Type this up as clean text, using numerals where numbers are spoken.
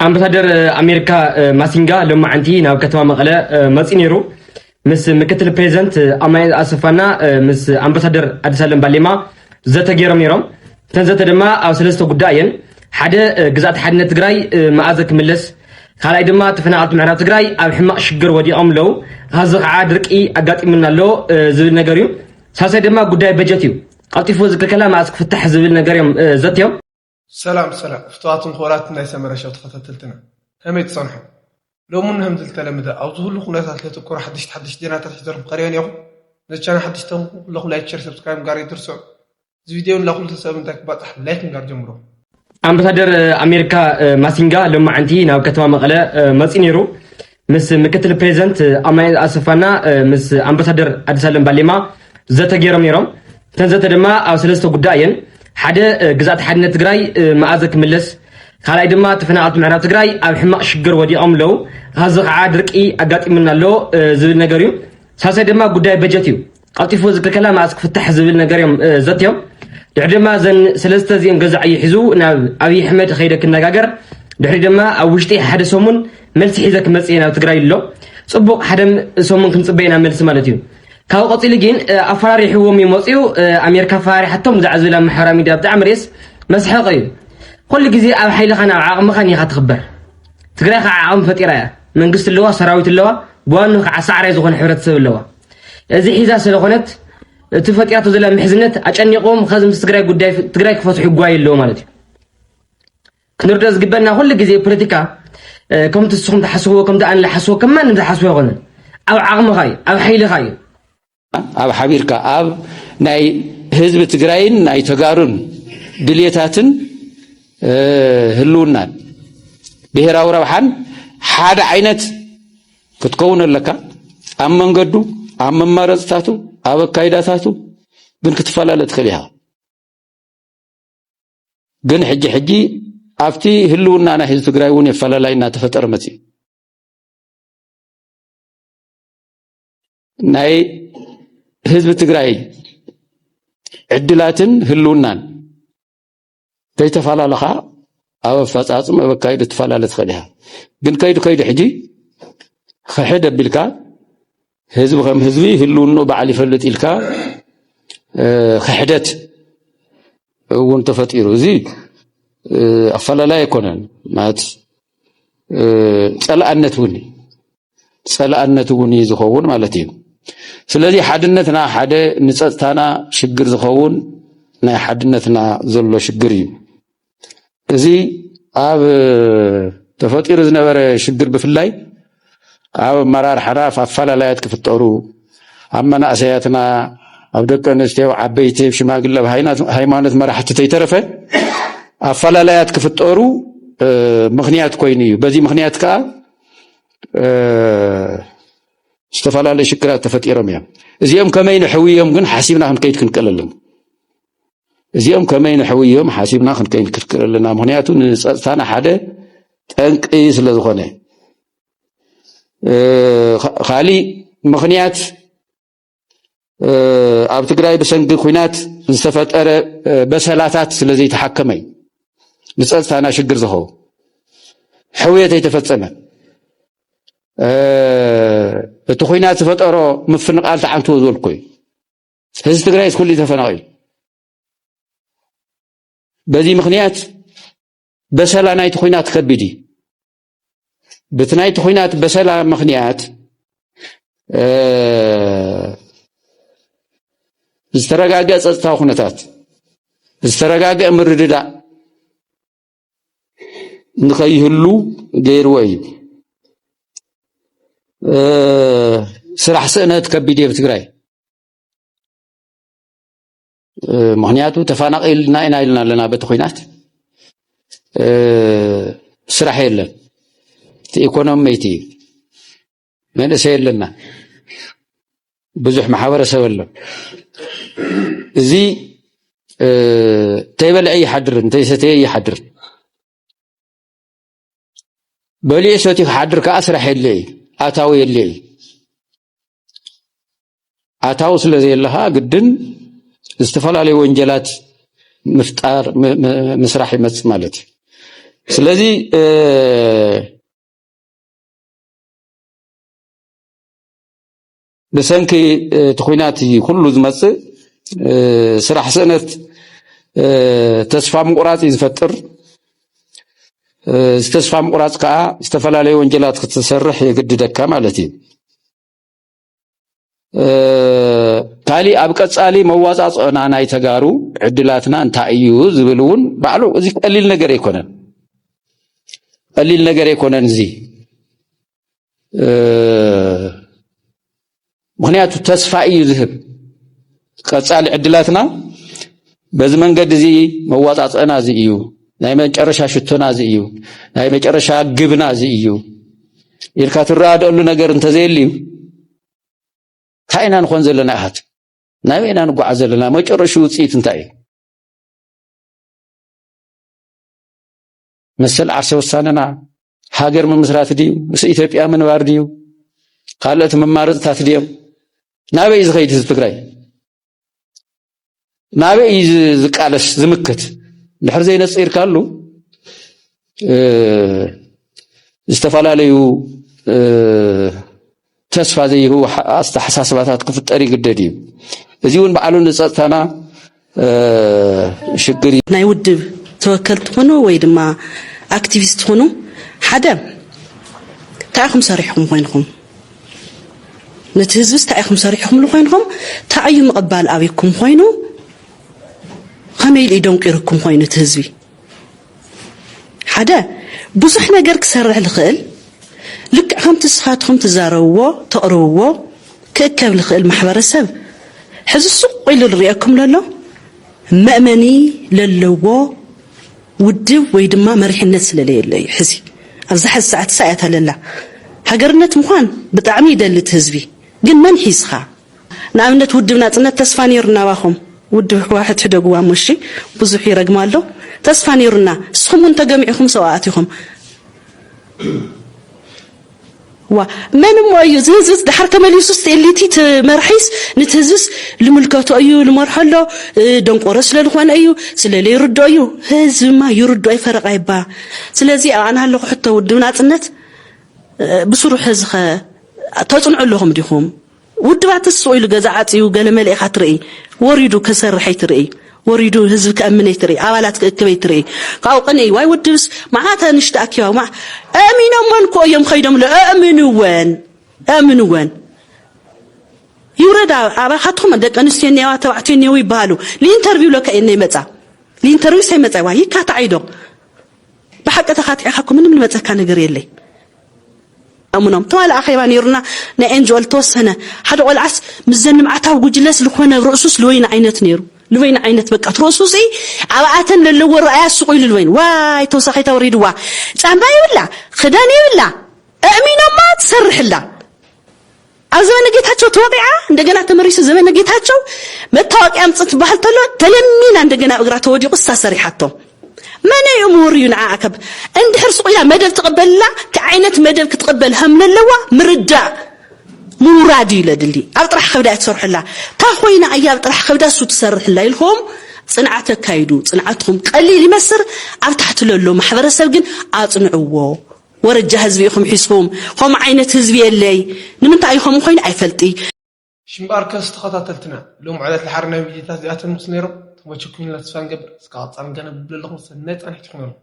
አምባሳደር አሜሪካ ማሲንጋ ለማዓንቲ ናብ ከተማ መቀለ መጽእ ነይሩ ምስ ምክትል ፕሬዝዳንት አማኑኤል አሰፋና ምስ አምባሳደር አዲስ አለም ባሌማ ዘተገይሮም ነይሮም ተንዘተ ድማ ኣብ ሰለስተ ጉዳይን ሓደ ግዛት ሓድነት ትግራይ መኣዘ ክምለስ ካልኣይ ድማ ተፈናቀልቲ ምዕራብ ትግራይ ኣብ ሕማቅ ሽግር ወዲቖም ለው ሃዚ ከዓ ድርቂ ኣጋጢሙና ኣሎ ዝብል ነገር እዩ ሳሳይ ድማ ጉዳይ በጀት እዩ ቀልጢፉ ዝክልከላ ማእስ ክፍታሕ ዝብል ነገር እዮም ዘትዮም سلام فتواتن خورات ناي سمرشو تفتتلتنا هميت صنح لو من هم تلمده او ظهور خناسات لتكور حدش دينات تحضر قريان يوم نشان حدش تم لو لايك شير سبسكرايب غاري ترسو فيديو لا كل تسابنتك باطح لايك غار جمرو አምባሳደር አሜሪካ ማሲንጋ ለማዓንቲ ናብ ከተማ መቀለ መጽእ ነይሩ ምስ ምክትል ፕሬዝዳንት አማኑኤል አሰፋና ምስ አምባሳደር አዲስ አለም ባሌማ ዘተገይሮም ነይሮም ተንዘተ ድማ ኣብ ሰለስተ ጉዳይን ሓደ ግዛት ሓድነት ትግራይ መኣዘ ክምለስ ካልኣይ ድማ ተፈናቀልቲ ምዕራብ ትግራይ ኣብ ሕማቅ ሽግር ወዲቖም ለው ሃዚ ከዓ ድርቂ ኣጋጢሙና ኣሎ ዝብል ነገር እዩ ሳሳይ ድማ ጉዳይ በጀት እዩ ቀልጢፉ ዝክልከላ ማእስ ክፍታሕ ዝብል ነገር እዮም ዘትዮም ድሕሪ ድማ ዘን ሰለስተ ዚኦም ገዛዕ ይሕዙ ናብ ኣብይ ኣሕመድ ኸይደ ክነጋገር ድሕሪ ድማ ኣብ ውሽጢ ሓደ ሰሙን መልሲ ሒዘ ክመጽእ ናብ ትግራይ ኣሎ ጽቡቕ ሓደ ሰሙን ክንጽበይና መልሲ ማለት እዩ ካብ ቀጽሊ ግን ኣፈራሪሕዎም ይመጽኡ ኣሜሪካ ፈራሪሓቶም ዝዓዝላ ማሕበራዊ ሚድያ ብጣዕሚ ርኤስ መስሐቅ እዩ ኩሉ ግዜ ኣብ ሓይልኻ ናብ ዓቕምኻ ኒኻ ትኽበር ትግራይ ከዓ ዓቕሚ ፈጢራ እያ መንግስቲ ኣለዋ ሰራዊት ኣለዋ ብዋኑ ከዓ ሳዕራይ ዝኾነ ሕብረተሰብ ኣለዋ እዚ ሒዛ ስለኾነት እቲ ፈጢራቶ ዘላ ምሕዝነት ኣጨኒቆም ከዚ ምስ ትግራይ ጉዳይ ትግራይ ክፈትሑ ይጓይ ኣለዎ ማለት እዩ ክንርዳ ዝግበና ኩሉ ግዜ ፖለቲካ ከምቲ ንስኹም ተሓስብዎ ከምቲ ኣነ ዝሓስቦ ከማንም ዝሓስቦ ይኾነን ኣብ ዓቕምኻ እዩ ኣብ ሓይልኻ እዩ ኣብ ሓቢርካ ኣብ ናይ ህዝቢ ትግራይን ናይ ተጋሩን ድልየታትን ህልውናን ብሄራዊ ረብሓን ሓደ ዓይነት ክትከውን ኣለካ ኣብ መንገዱ ኣብ መማረፅታቱ ኣብ ኣካይዳታቱ ግን ክትፈላለ ትኽእል ኢኻ ግን ሕጂ ኣብቲ ህልውና ናይ ህዝቢ ትግራይ እውን የፈላላይ እናተፈጠረ መፅኡ ናይ ህዝቢ ትግራይ ዕድላትን ህልውናን ተይተፈላለኻ ኣብ ኣፈጻጽም ኣብ ኣካይዳ ትፈላለ ትኽእል ኢኻ ግን ከይዱ ሕጂ ክሕድ ኣቢልካ ህዝቢ ከም ህዝቢ ህልውኑ በዓል ይፈልጥ ኢልካ ክሕደት እውን ተፈጢሩ እዚ ኣፈላላይ ኣይኮነን ማለት ጸላእነት እውን ዝኸውን ማለት እዩ ስለዚ ሓድነትና ሓደ ንጸጥታና ሽግር ዝኸውን ናይ ሓድነትና ዘሎ ሽግር እዩ እዚ ኣብ ተፈጢሩ ዝነበረ ሽግር ብፍላይ ኣብ መራርሓና ኣፈላላያት ክፍጠሩ ኣብ መናእሰያትና ኣብ ደቂ ኣንስትዮ ዓበይቲ ሽማግለ ሃይማኖት መራሕቲ ተይተረፈ ኣፈላላያት ክፍጠሩ ምኽንያት ኮይኑ እዩ በዚ ምኽንያት ከዓ ዝተፈላለዩ ሽግራት ተፈጢሮም እዮም እዚኦም ከመይ ንሕውዮም ግን ሓሲብና ክንከይድ ክንክእል ኣለና እዚኦም ከመይ ንሕውዮም ሓሲብና ክንከይድ ክንክእል ኣለና ምኽንያቱ ንፀጥታና ሓደ ጠንቂ ስለ ዝኾነ ካሊእ ምኽንያት ኣብ ትግራይ ብሰንኪ ኩናት ዝተፈጠረ በሰላታት ስለዘይተሓከመ እዩ ንፀጥታና ሽግር ዝኸውን ሕውየት ኣይተፈፀመ እቲ ኩናት ዝፈጠሮ ምፍንቃል ተዓንትዎ ዝበልኩ እዩ ህዝቢ ትግራይ ኩሉ ተፈናቂሉ በዚ ምኽንያት በሰላ ናይቲ ኩናት ከቢድ እዩ በቲ ናይቲ ኩናት በሰላ ምኽንያት ዝተረጋገፀ ፀጥታዊ ኩነታት ዝተረጋገፀ ምርድዳእ ንኸይህሉ ገይርዎ እዩ ስራሕ ስእነት ከቢድ እዩ ብትግራይ ምኽንያቱ ተፈናቂልና ኢና ኢልና ኣለና በቲ ኩናት ስራሕ የለን እቲ ኢኮኖሚ መይቲ እዩ መንእሰይ የለና ብዙሕ ማሕበረሰብ ኣሎ እዚ ተይበልዐ ይሓድር እንተይሰተየ ይሓድር በሊዕ ሰትዩ ክሓድር ከዓ ስራሕ የለ እዩ ኣታዊ የለ እዩ ኣታዊ ስለዘየለኻ ግድን ዝተፈላለዩ ወንጀላት ምፍጣር ምስራሕ ይመጽእ ማለት እዩ ስለዚህ ብሰንኪ ትኹናት ኩሉ ዝመጽእ ስራሕ ስእነት ተስፋ ምቁራጽ ዝፈጥር ተስፋ ምቁራጽ ከዓ ዝተፈላለዩ ወንጀላት ክትሰርሕ የግድደካ ማለት እዩ ካሊ ኣብ ቀጻሊ መዋጻጽና ናይ ተጋሩ ዕድላትና እንታይ እዩ ዝብሉን ባዕሉ እዚ ቀሊል ነገር ኣይኮነን እዚ ምክንያቱ ተስፋ እዩ ዝህብ ቀጻሊ ዕድላትና በዚ መንገድ እዚ መዋጻጽና እዚ እዩ ናይ መጨረሻ ሽቶና እዚ እዩ ናይ መጨረሻ ግብና እዚ እዩ ኢልካ ትራዳሉ ነገር እንተዘይልዩ ታይና ንኾን ዘለና ኣሃት ናይ ወይና ንጓዕ ዘለና መጨረሻ ውጽኢት እንታይ እዩ መሰል ዓርሰ ውሳነና ሃገር ምምስራት ድዩ ምስ ኢትዮጵያ ምንባር ድዩ ካልኦት መማረጽታት ድዮም ናበይ ዝኸይድ ህዝቢ ትግራይ ናበይ ዝቃለስ ዝምክት ድሕር ዘይነጽርካሉ ዝተፈላለዩ ተስፋ ዘይሁ ኣስተሓሳስባታት ክፍጠር ይግደድ እዩ እዚ እውን በዓሉ ንጸጥታና ሽግር ናይ ውድብ ተወከልት ሆኖ ወይ ድማ አክቲቪስት ሆኖ ሓደ ታይኹም ሰሪሕኩም ኮይንኩም ነቲ ህዝብስ ታይኹም ሰሪሕኩም ኮይንኩም ታዩ ምቕባል ኣብይኩም ኮይኑ ከመይ ኢዶንቂርኩም ኮይኑ እቲ ህዝቢ ሓደ ብዙሕ ነገር ክሰርሕ ልኽእል ልክ ከምቲ ስኻትኩም ትዛረብዎ ተቕርብዎ ክእከብ ልኽእል ማሕበረሰብ ሕዚ ሱቅ ኢሉ ዝሪአኩም ዘሎ መእመኒ ለለዎ ውድብ ወይ ድማ መሪሕነት ስለለየለ እዩ ሕዚ ኣብዚ ሕዚ ሰዓት ሳያት ኣለላ ሃገርነት ምዃን ብጣዕሚ ይደልት ህዝቢ ግን መን ሒዝኻ ንኣብነት ውድብ ናጽነት ተስፋ ነይሩና ባኹም ውድብ ሕዋሕት ሕደግዋ ሙሺ ብዙሕ ይረግማሎ ተስፋ ነይሩና እስኹም ተገሚዕኩም ሰዋኣትኩም من مايو زيز دحر كمال يسوس اللي مرحيس نتهزس لملكاته أيو لمرحلة دنقورس للخوان أيو سلالي يرد أيو هز ما يرد أي فرق عيبا سلازي أنا هلو حتى ودونات النت بصروح هزخ تصنع لهم ديهم ودبعت السويل جزعات يو قال ملئ خطري وريدو كسر حيتري وريدو هزك أمني تري عوالات كبي تري قاو قني واي ودرس معاتها نشتاكيا مع أمين أمان كو يوم خيدم لا أمن وين يورد على خطهم دك أنسيني واتوعتيني ويبالو لينترفيو لك إني متى لينترفيو سي متى واي كاتعيدو بحق تخاطي أخاكم من متى كان يقري لي أمنهم طوال أخيبان يرنا نأنجول توسنا حدا والعس مزن معتاو وجلس لخونا رؤسوس لوين عينت نيرو لوين عينت بقى ترؤسوسي عواتن للو الرأي السقوي للوين واي توسخي توريد وا سامباي ولا خداني ولا أمينة ما تسرح الله أزمان نجيتها توضيعة عندنا تمريس زمان نجيتها متواقع أمتصت بحالتلو تلمين عندنا أقرأ تودي قصة صريحته ما نأمور ينعاكب عند حرص إلى مدى تقبل لا كعينة مدى تقبل هم للوا مرجع مرادي لدلي أطرح خبدا تسرح الله تاخوينا أيام أطرح خبدا سو تسرح الله لهم صنعتك كايدو صنعتهم قليل يمسر أو تحت له محبر السبقين أصنعوه ورجع هزبيهم حسهم هم عينة هزبي اللي نمنت أيهم خوين أيفلتي شمبار كاس تخطاتلتنا لهم على الحرنا بيجي تازيات المسنيرو ثم تشكين لا تفان قبل سقاط أنا جنب لهم سنة أنا حتكون